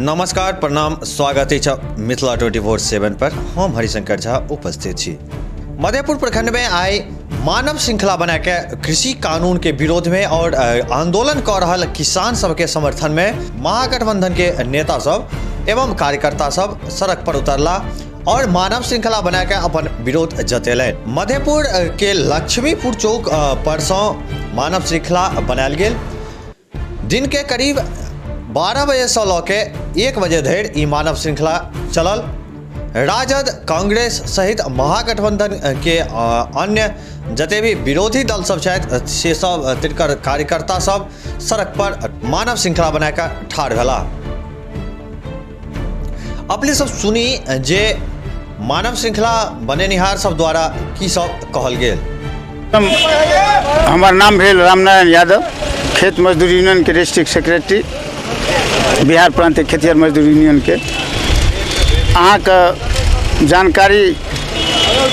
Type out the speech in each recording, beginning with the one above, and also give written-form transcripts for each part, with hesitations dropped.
नमस्कार प्रणाम स्वागत है मिथिला 24/7 पर। हम हरिशंकर झा उपस्थित छी। मधेपुर प्रखंड में आए मानव श्रृंखला बना के कृषि कानून के विरोध में और आंदोलन कर रहा किसान सब के समर्थन में महागठबंधन के नेता सब एवं कार्यकर्ता सब सड़क पर उतरला और मानव श्रृंखला बना के अपन विरोध जतेलन। मधेपुर के लक्ष्मीपुर चौक पर मानव श्रृंखला बनायल गेल। दिन के करीब 12 बजे से लके 1 बजे धरि ई मानव श्रृंखला चलल। राजद, कांग्रेस सहित महागठबंधन के अन्य जते भी विरोधी दल सब छथि से सब तिनकर कार्यकर्ता सब सड़क पर मानव श्रृंखला बनाकर ठाढ़ भेला। अपने सब सुनी जे मानव श्रृंखला बनेनिहार सब द्वारा की सब कहल गेल। हमार नाम भेल रामनारायण यादव, खेत मजदूर यूनियन के डिस्ट्रिक्ट सेक्रेटरी, बिहार प्रांतीय खेतिहर मजदूर यूनियन के। अहाँ के जानकारी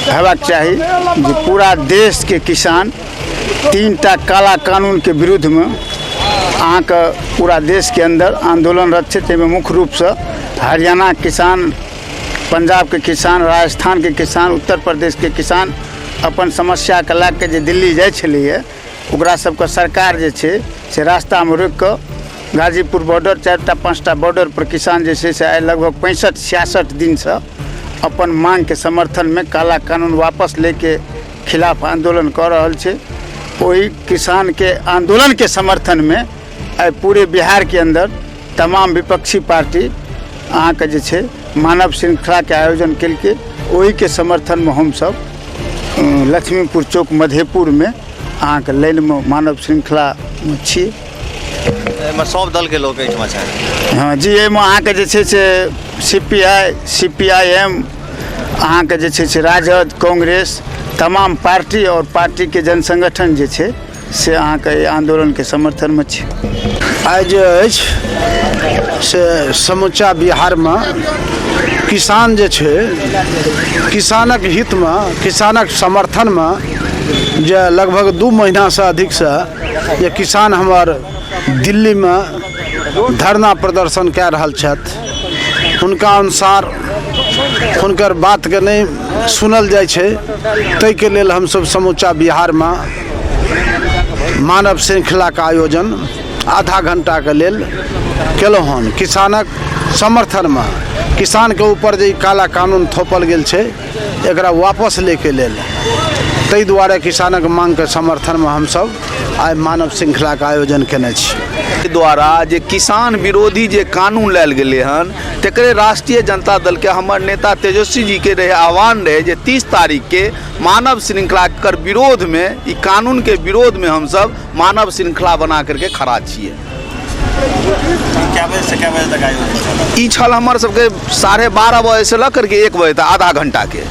हेबाक चाही जे पूरा देश के किसान 3टा काला कानून के विरुद्ध में अहाँ के पूरा देश के अंदर आंदोलनरत छै। ताहिमे मुख्य रूप से हरियाणा किसान, पंजाब के किसान, राजस्थान के किसान, उत्तर प्रदेश के किसान अपन समस्या के लए के जे दिल्ली जाइ छलैए ओकरा सबके सरकार जे छै से रास्ता में रोकि कऽ गाजीपुर बॉर्डर 4टा 5टा बॉर्डर पर किसान जे छै से आइ लगभग 65-66 दिन से अपन मांग के समर्थन में काला कानून वापस लेके खिलाफ आंदोलन कर रहल छै। ओही किसान के आंदोलन के समर्थन में आइ पूरे बिहार के अंदर तमाम विपक्षी पार्टी अहाँ के जे छै मानव श्रृंखला के आयोजन केलकै। ओही के समर्थन में हम सब लक्ष्मीपुर चौक मधेपुर में अहाँ के लाइन में मानव श्रृंखला में छी। सब दल के लोग हाँ जी, एहिमे अहाँके जे छै से CPI, CPIM, अहाँके जे छै से राजद, कांग्रेस, तमाम पार्टी और पार्टी के जन संगठन जे छै से अहाँके आंदोलन के समर्थन में छै। आइ जे अछि से समूचा बिहार में किसान जे छै किसानक हित में, किसानक समर्थन में जे लगभग 2 महीना से अधिक से ये किसान हमर दिल्ली में धरना प्रदर्शन कए रहल छथि। हुनका अनुसार हुनकर बात के नहीं सुनल जाइ छै। ताहि के लेल हमसब समूचा बिहार में मानव श्रृंखला का आयोजन आधा घंटा के लेल केलहुँ हन। किसानक समर्थन में किसान के ऊपर जे काला कानून थोपल गेल छै एकरा वापस ले के लेल, ताहि दुआरे किसानक मांग के समर्थन में हमसब आइ मानव श्रृंखला के आयोजन केने छी। द्वारा जे किसान विरोधी जे कानून लायल गेलै हन तकरे राष्ट्रीय जनता दल के हमर नेता तेजस्वी जी के रहे आह्वान रहे जे 30 तारीख के मानव श्रृंखला कर विरोध में, ई कानून के विरोध में हम सब मानव श्रृंखला बना करके खड़ा छियै। क्या बजे से क्या बजे तक आयोजन ई छल हमर सबके 12:30 बजे से लग करके 1 बजे तक आधा घंटा के,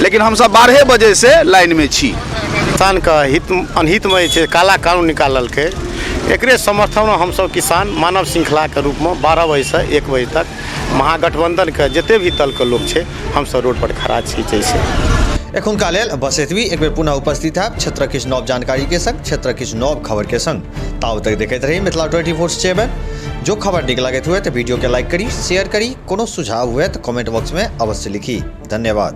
लेकिन हम सब 12 बजे से लाइन में छी। किसान का हित अनहित में जे काला कानून निकालल के एकरे समर्थन में हम सब किसान मानव श्रृंखला के रूप में 12 बजे से 1 बजे तक महागठबंधन के जते भी दल के लोग छै हम सब रोड पर खड़ा छी। जैसे एखुनका लेल बस एतबी। एक बेर पुनः उपस्थित है क्षेत्र किछु नव जानकारी के संग, क्षेत्र किछु नव खबर के संग। ताव तक देखते रही मिथिला 24/7। जो खबर नीक लागत हुए तो वीडियो के लाइक करी, शेयर करी, कोनो सुझाव हुए तो कमेंट बॉक्स में अवश्य लिखी। धन्यवाद।